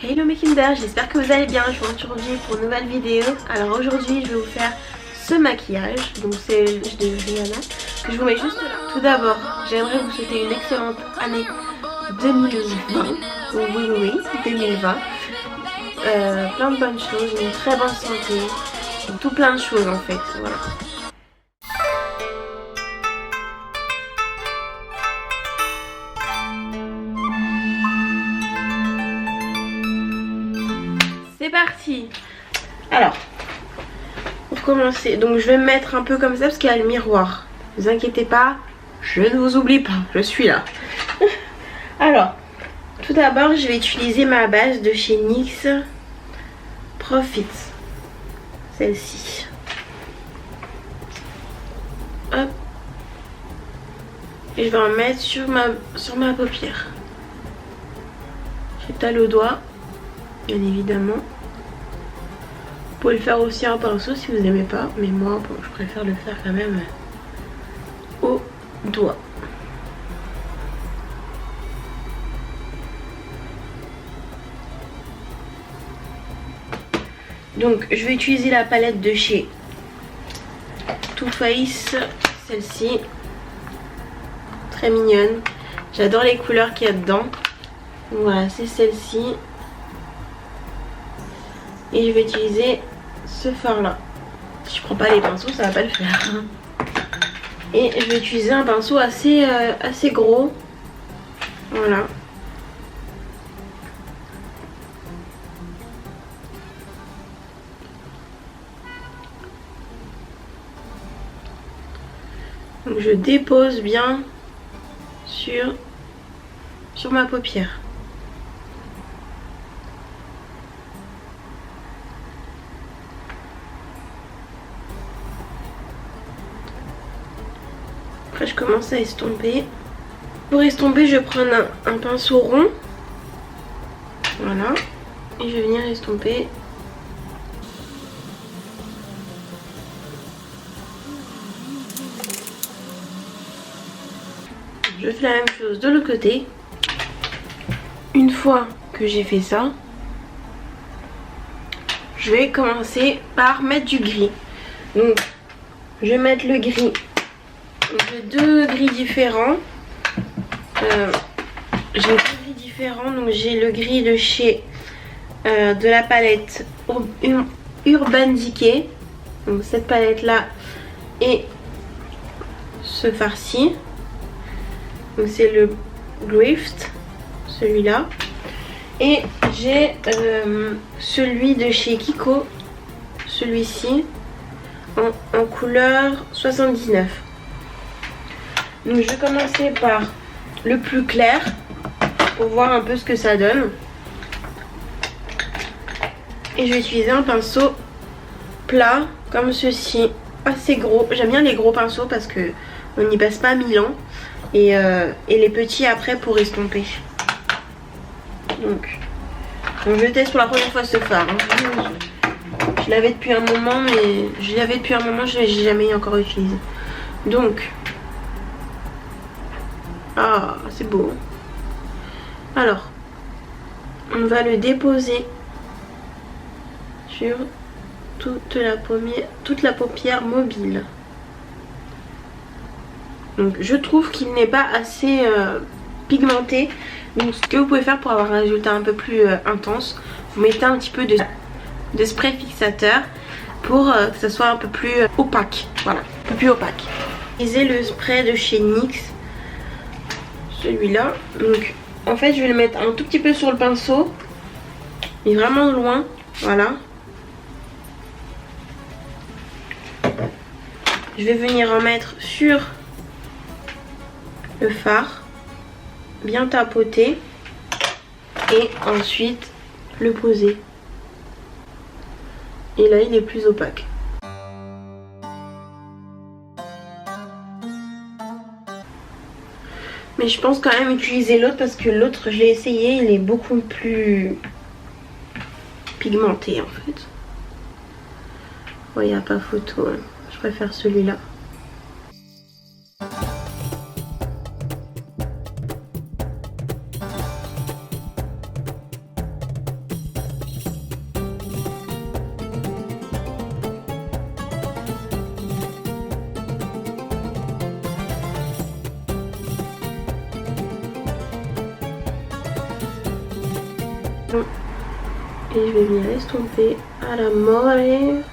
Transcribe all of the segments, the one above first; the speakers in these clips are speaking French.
Hello mes Kinder, j'espère que vous allez bien. Je vous retrouve aujourd'hui pour une nouvelle vidéo. Alors aujourd'hui je vais vous faire ce maquillage, donc c'est de Rihanna, que je vous mets juste là. Tout d'abord j'aimerais vous souhaiter une excellente année 2020. Oui, 2020. Plein de bonnes choses, une très bonne santé, tout plein de choses en fait, voilà. C'est parti. Alors, pour commencer, donc je vais me mettre un peu comme ça parce qu'il y a le miroir. Ne vous inquiétez pas, je ne vous oublie pas, je suis là. Alors, tout d'abord, je vais utiliser ma base de chez NYX Profit. Celle-ci. Hop. Et je vais en mettre sur ma paupière. J'étale au doigt, bien évidemment. Vous pouvez le faire aussi en pinceau si vous n'aimez pas, mais moi bon, je préfère le faire quand même au doigt. Donc je vais utiliser la palette de chez Too Faced, celle-ci, très mignonne. J'adore les couleurs qu'il y a dedans. Voilà, c'est celle-ci. Et je vais utiliser ce fard là. Si je prends pas les pinceaux, ça va pas le faire. Et je vais utiliser un pinceau assez gros. Voilà. Donc je dépose bien sur ma paupière. Après je commence à estomper. Pour estomper, je vais prendre un pinceau rond. Voilà. Et je vais venir estomper. Je fais la même chose de l'autre côté. Une fois que j'ai fait ça, je vais commencer par mettre du gris. Donc je vais mettre le gris. J'ai deux gris différents. Donc j'ai le gris de chez de la palette Urban Decay. Donc cette palette là et ce fard-ci. Donc c'est le Grift, celui-là. Et j'ai celui de chez Kiko, celui-ci, en couleur 79. Donc je vais commencer par le plus clair pour voir un peu ce que ça donne. Et je vais utiliser un pinceau plat comme ceci, assez gros. J'aime bien les gros pinceaux parce que on n'y passe pas 1000 ans. Et les petits après pour estomper. Donc je teste pour la première fois ce fard. Hein. Je l'avais depuis un moment, mais je l'ai jamais encore utilisé. Donc, ah, c'est beau. Alors, on va le déposer sur toute la paupière mobile. Donc je trouve qu'il n'est pas assez pigmenté. Donc ce que vous pouvez faire pour avoir un résultat un peu plus intense, vous mettez un petit peu de spray fixateur pour que ça soit un peu plus opaque. Voilà, un peu plus opaque. Utilisez le spray de chez NYX, celui-là. Donc en fait je vais le mettre un tout petit peu sur le pinceau, mais vraiment loin. Voilà. Je vais venir en mettre sur le fard, bien tapoter et ensuite le poser. Et là il est plus opaque. Mais je pense quand même utiliser l'autre parce que l'autre je l'ai essayé, il est beaucoup plus pigmenté en fait. Bon, il n'y a pas photo, hein. Je préfère celui-là. Et je vais venir estomper à la mole.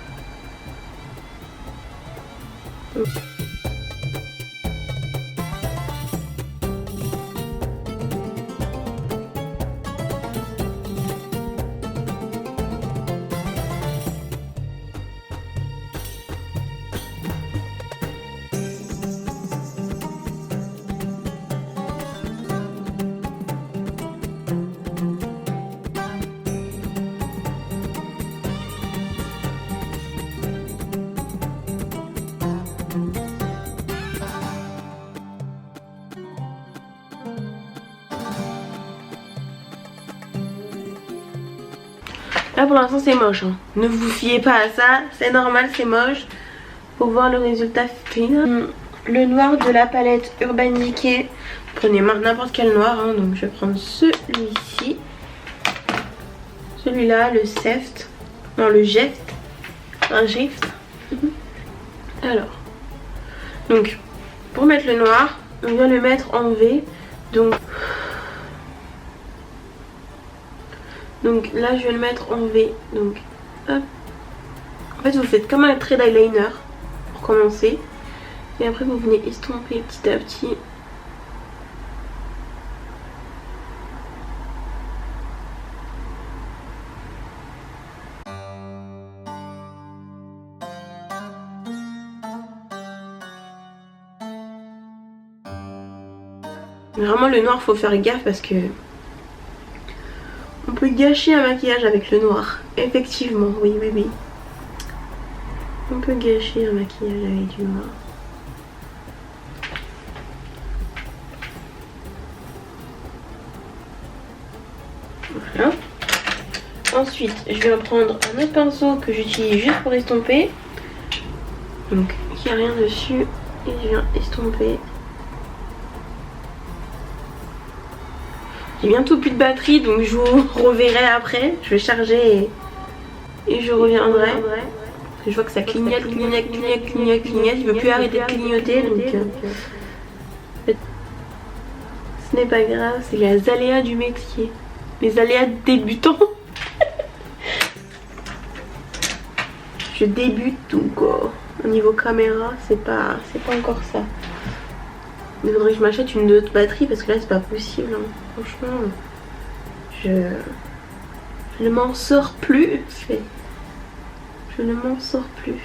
Là pour l'instant c'est moche, hein. Ne vous fiez pas à ça, c'est normal, c'est moche. Pour voir le résultat final. Le noir de la palette Urban Decay. Prenez n'importe quel noir, hein. Donc je vais prendre celui-ci. Celui-là, le Seft. Non, le Geft. Un Geft. Alors. Donc, pour mettre le noir, on vient le mettre en V. Donc là je vais le mettre en V. Donc hop. En fait vous faites comme un trait d'eyeliner pour commencer. Et après vous venez estomper petit à petit. Vraiment le noir faut faire gaffe parce que on peut gâcher un maquillage avec le noir. Effectivement, oui. On peut gâcher un maquillage avec du noir. Voilà. Ensuite, je vais prendre un autre pinceau que j'utilise juste pour estomper. Donc, il n'y a rien dessus. Et je viens estomper. J'ai bientôt plus de batterie, donc je vous reverrai après. Je vais charger et je reviendrai. Je vois que ça clignote. Il ne veut plus arrêter de clignoter. Donc, ce n'est pas grave, c'est les aléas du métier. Les aléas débutants. Je débute donc au niveau caméra, c'est pas encore ça. Mais il faudrait que je m'achète une autre batterie parce que là c'est pas possible, hein. Franchement je ne m'en sors plus. Je ne m'en sors plus.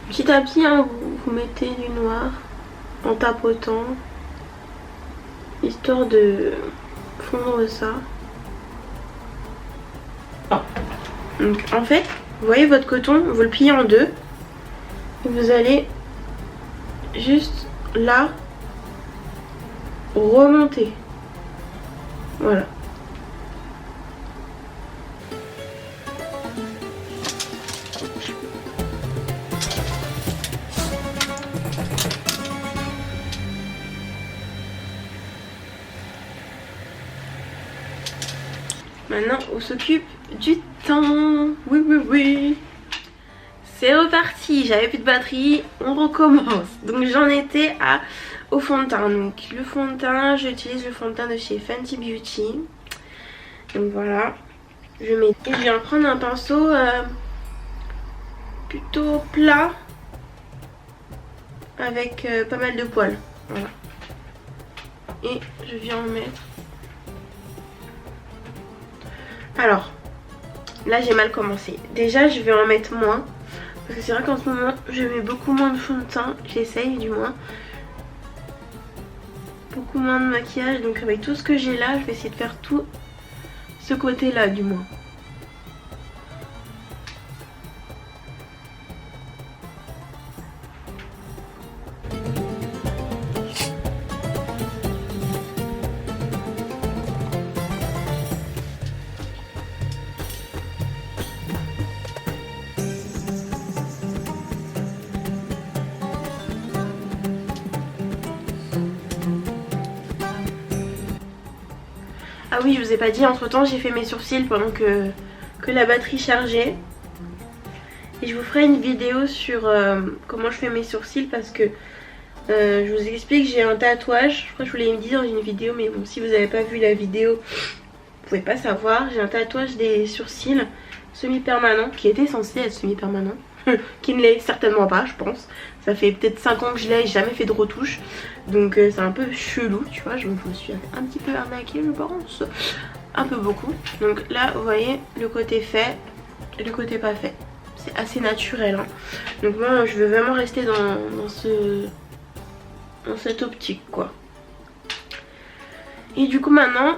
Petit à petit, hein, vous mettez du noir en tapotant, histoire de fondre ça. Donc en fait, vous voyez votre coton, vous le pliez en deux. Et vous allez juste là remonter. Voilà. Maintenant, on s'occupe du temps. Oui. C'est reparti. J'avais plus de batterie. On recommence. Donc, j'en étais au fond de teint. Donc, le fond de teint, j'utilise le fond de teint de chez Fenty Beauty. Donc, voilà. Je viens prendre un pinceau plutôt plat avec pas mal de poils. Voilà. Et je viens en mettre. Alors, là j'ai mal commencé. Déjà je vais en mettre moins. Parce que c'est vrai qu'en ce moment je mets beaucoup moins de fond de teint. J'essaye du moins. Beaucoup moins de maquillage. Donc avec tout ce que j'ai là, je vais essayer de faire tout ce côté là du moins. Ah oui, je vous ai pas dit, entre temps j'ai fait mes sourcils pendant que la batterie chargeait. Et je vous ferai une vidéo sur comment je fais mes sourcils parce que je vous explique, j'ai un tatouage. Je crois que je vous l'ai dit dans une vidéo, mais bon, si vous n'avez pas vu la vidéo, vous pouvez pas savoir. J'ai un tatouage des sourcils semi-permanent qui était censé être semi-permanent. Qui ne l'est certainement pas, je pense. Ça fait peut-être 5 ans que je l'ai, j'ai jamais fait de retouche. Donc c'est un peu chelou, tu vois. Je me suis un petit peu arnaquée, je pense. Un peu beaucoup. Donc là, vous voyez, le côté fait et le côté pas fait. C'est assez naturel. Hein. Donc moi, je veux vraiment rester dans cette optique, quoi. Et du coup, maintenant,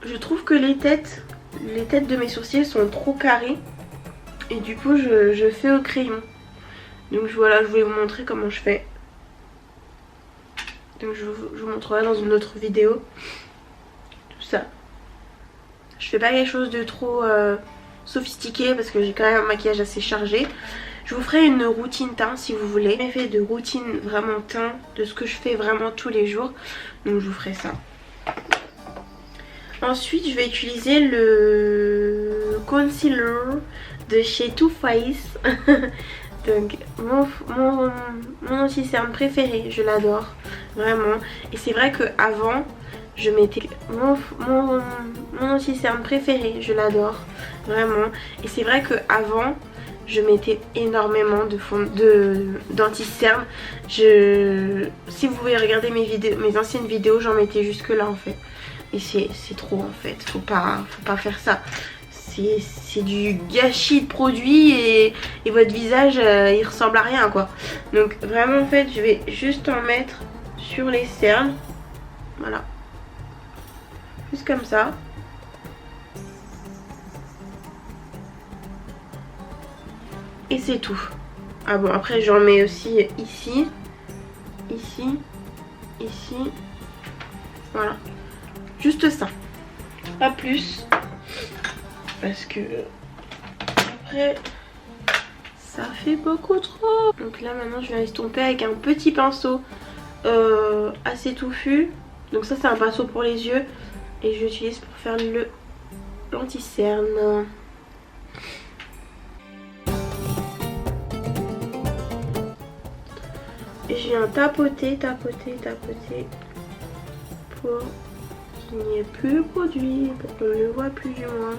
je trouve que les têtes de mes sourcils sont trop carrées. Et du coup je fais au crayon. Donc voilà, je voulais vous montrer comment je fais. Donc je vous montrerai dans une autre vidéo. Tout ça. Je fais pas quelque chose de trop sophistiqué parce que j'ai quand même un maquillage assez chargé. Je vous ferai une routine teint si vous voulez. J'ai fait de routine vraiment teint, de ce que je fais vraiment tous les jours. Donc je vous ferai ça. Ensuite je vais utiliser le concealer de chez Too Faced. Donc mon anti-cerne préféré, je l'adore vraiment. Et c'est vrai que avant je mettais mon anti-cerne préféré, je l'adore vraiment. Et c'est vrai que avant je mettais énormément de fond d'anti-cerne. Si vous pouvez regarder mes anciennes vidéos, j'en mettais jusque là en fait. Et c'est trop en fait, faut pas faire ça. C'est du gâchis de produit et votre visage il ressemble à rien quoi. Donc vraiment en fait je vais juste en mettre sur les cernes. Voilà. Juste comme ça. Et c'est tout. Ah bon, après j'en mets aussi ici. Ici. Ici. Voilà. Juste ça. Pas plus. Parce que après ça fait beaucoup trop. Donc là maintenant je vais estomper avec un petit pinceau assez touffu. Donc ça c'est un pinceau pour les yeux. Et je l'utilise pour faire l'anti-cerne. Et je viens tapoter pour qu'il n'y ait plus de produit, pour qu'on ne le voit plus du moins.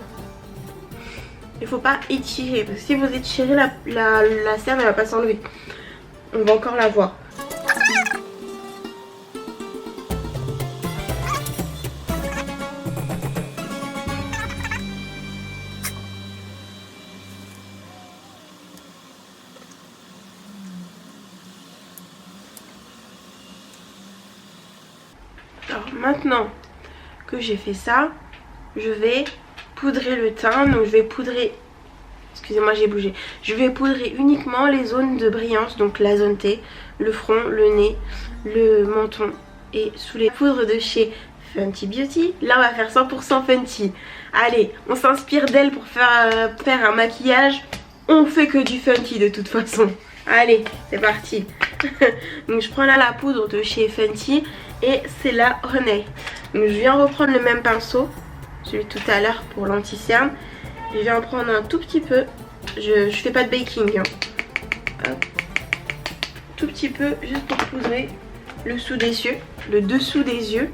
Il faut pas étirer parce que si vous étirez la cerne elle va pas s'enlever. On va encore la voir. Alors maintenant que j'ai fait ça, je vais poudrer le teint. Donc je vais poudrer, excusez-moi j'ai bougé, je vais poudrer uniquement les zones de brillance, donc la zone T, le front, le nez, le menton et sous les poudres de chez Fenty Beauty. Là on va faire 100% Fenty. Allez, on s'inspire d'elle pour faire un maquillage. On fait que du Fenty de toute façon. Allez, c'est parti. Donc je prends là la poudre de chez Fenty et c'est la Honey. Donc je viens reprendre le même pinceau, celui de tout à l'heure pour l'anti-cerne. Je viens en prendre un tout petit peu. Je fais pas de baking. Hein. Hop. Tout petit peu juste pour poudrer le dessous des yeux. Le dessous des yeux.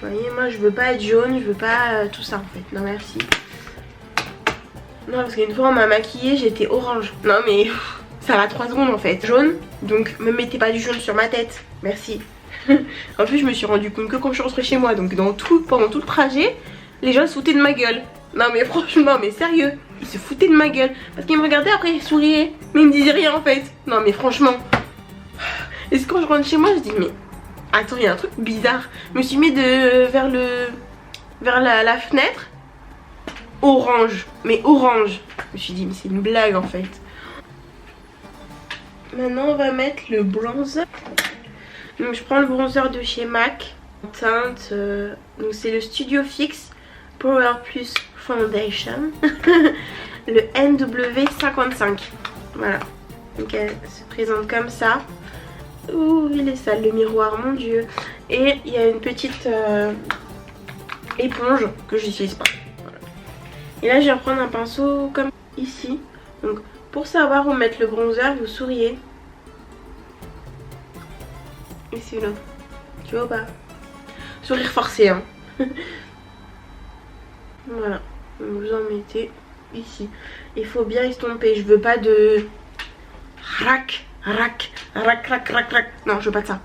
Vous voyez, moi je veux pas être jaune, je veux pas tout ça en fait. Non merci. Non parce qu'une fois on m'a maquillée, j'étais orange. Non mais ça va 3 secondes en fait. Jaune, donc me mettez pas du jaune sur ma tête. Merci. En plus je me suis rendu compte que quand je suis rentrée chez moi, donc pendant tout le trajet, les gens se foutaient de ma gueule. Non mais franchement, mais sérieux, ils se foutaient de ma gueule. Parce qu'ils me regardaient, après ils souriaient, mais ils me disaient rien en fait. Non mais franchement. Et quand je rentre chez moi, je dis mais attends, il y a un truc bizarre. Je me suis mis vers la fenêtre. Orange, mais orange. Je me suis dit mais c'est une blague en fait. Maintenant on va mettre le bronzer. Donc je prends le bronzer de chez MAC en teinte, donc c'est le Studio Fix Power Plus Foundation. Le NW55. Voilà, donc elle se présente comme ça. Ouh il est sale le miroir, mon dieu. Et il y a une petite éponge que j'utilise pas. Voilà. Et là je vais reprendre un pinceau comme ici. Donc pour savoir où mettre le bronzer, vous souriez. Ici l'autre. Tu vois ou pas? Sourire forcé hein. Voilà. Donc vous en mettez ici. Il faut bien estomper. Je veux pas de rac, rac, rac, rac, rac, rac. Non, je veux pas de ça.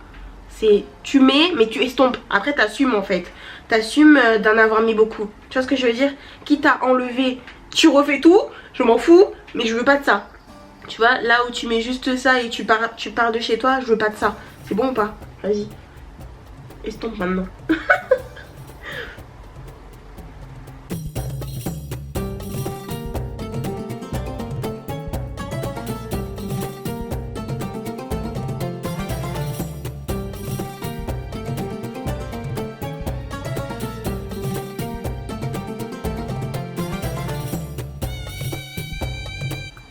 C'est tu mets mais tu estompes. Après t'assumes en fait. T'assumes d'en avoir mis beaucoup. Tu vois ce que je veux dire? Quitte à enlever, tu refais tout. Je m'en fous, mais je veux pas de ça. Tu vois, là où tu mets juste ça et tu pars de chez toi, je veux pas de ça. C'est bon ou pas? Vas-y. Estompe maintenant.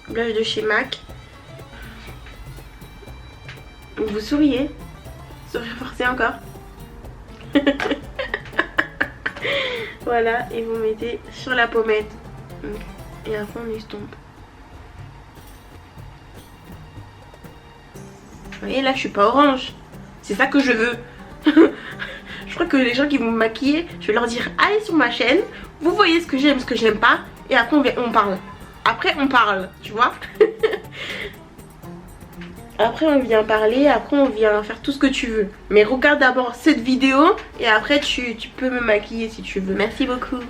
Blush de chez MAC. Vous souriez. Sourire forcé encore. Voilà, et vous mettez sur la pommette. Et après on estompe. Vous voyez là je suis pas orange. C'est ça que je veux. Je crois que les gens qui vont me maquiller, je vais leur dire allez sur ma chaîne, vous voyez ce que j'aime, ce que j'aime pas, et après on parle. Après on parle, tu vois. Après on vient parler, après on vient faire tout ce que tu veux. Mais regarde d'abord cette vidéo et après tu peux me maquiller si tu veux. Merci beaucoup.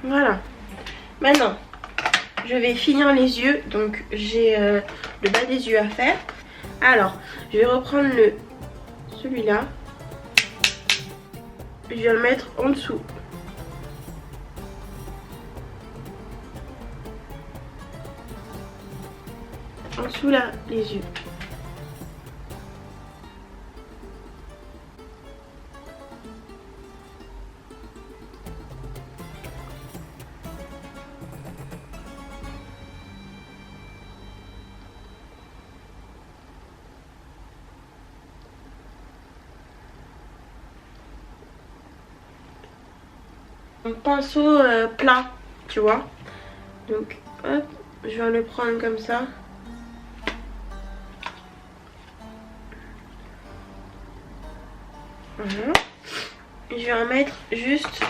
Voilà. Maintenant, je vais finir les yeux. Donc j'ai le bas des yeux à faire. Alors, je vais reprendre celui-là. Je vais le mettre en dessous. En dessous là, les yeux. Un pinceau plat, tu vois. Donc, hop, je vais le prendre comme ça. Voilà. Je vais en mettre juste.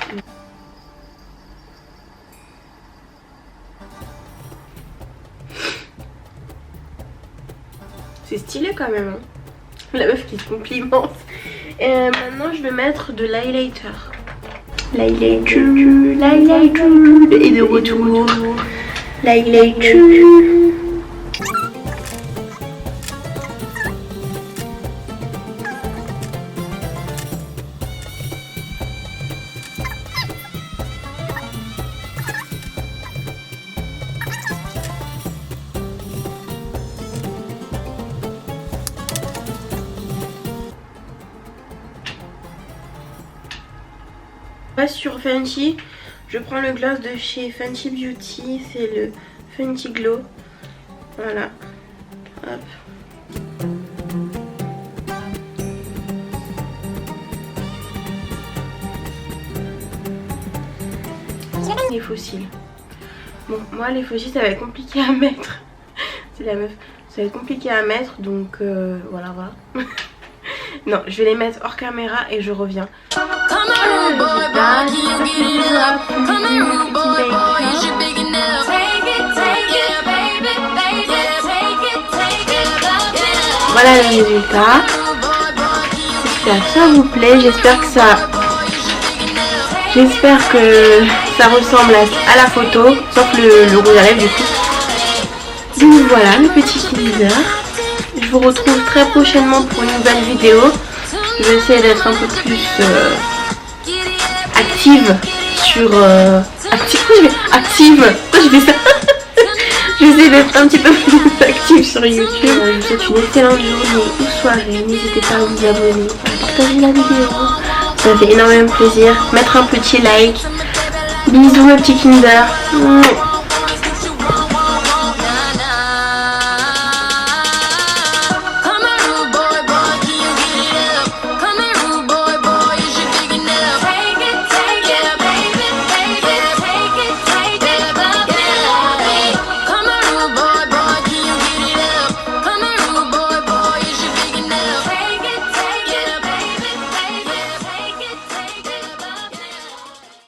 C'est stylé quand même. Hein. La meuf qui se complimente. Et maintenant je vais mettre de l'highlighter. L'highlighter est de retour. L'highlighter. Sur Fenty, je prends le gloss de chez Fenty Beauty, c'est le Fenty Glow. Voilà. Hop. Les fossiles. Bon, moi les fossiles ça va être compliqué à mettre. C'est la meuf. Ça va être compliqué à mettre donc voilà. Non, je vais les mettre hors caméra et je reviens. Voilà le résultat. J'espère que ça vous plaît. J'espère que ça ressemble à la photo, sauf le rouge à lèvres du coup. Donc voilà le petit teaser. Je vous retrouve très prochainement pour une nouvelle vidéo. Je vais essayer d'être un peu plus active sur... active. Pourquoi je fais ça? Je vais essayer d'être un petit peu plus active sur YouTube. Je vous souhaite une excellente journée ou soirée. N'hésitez pas à vous abonner, à partager la vidéo. Ça fait énormément plaisir. Mettre un petit like. Bisous mes petits Kinder.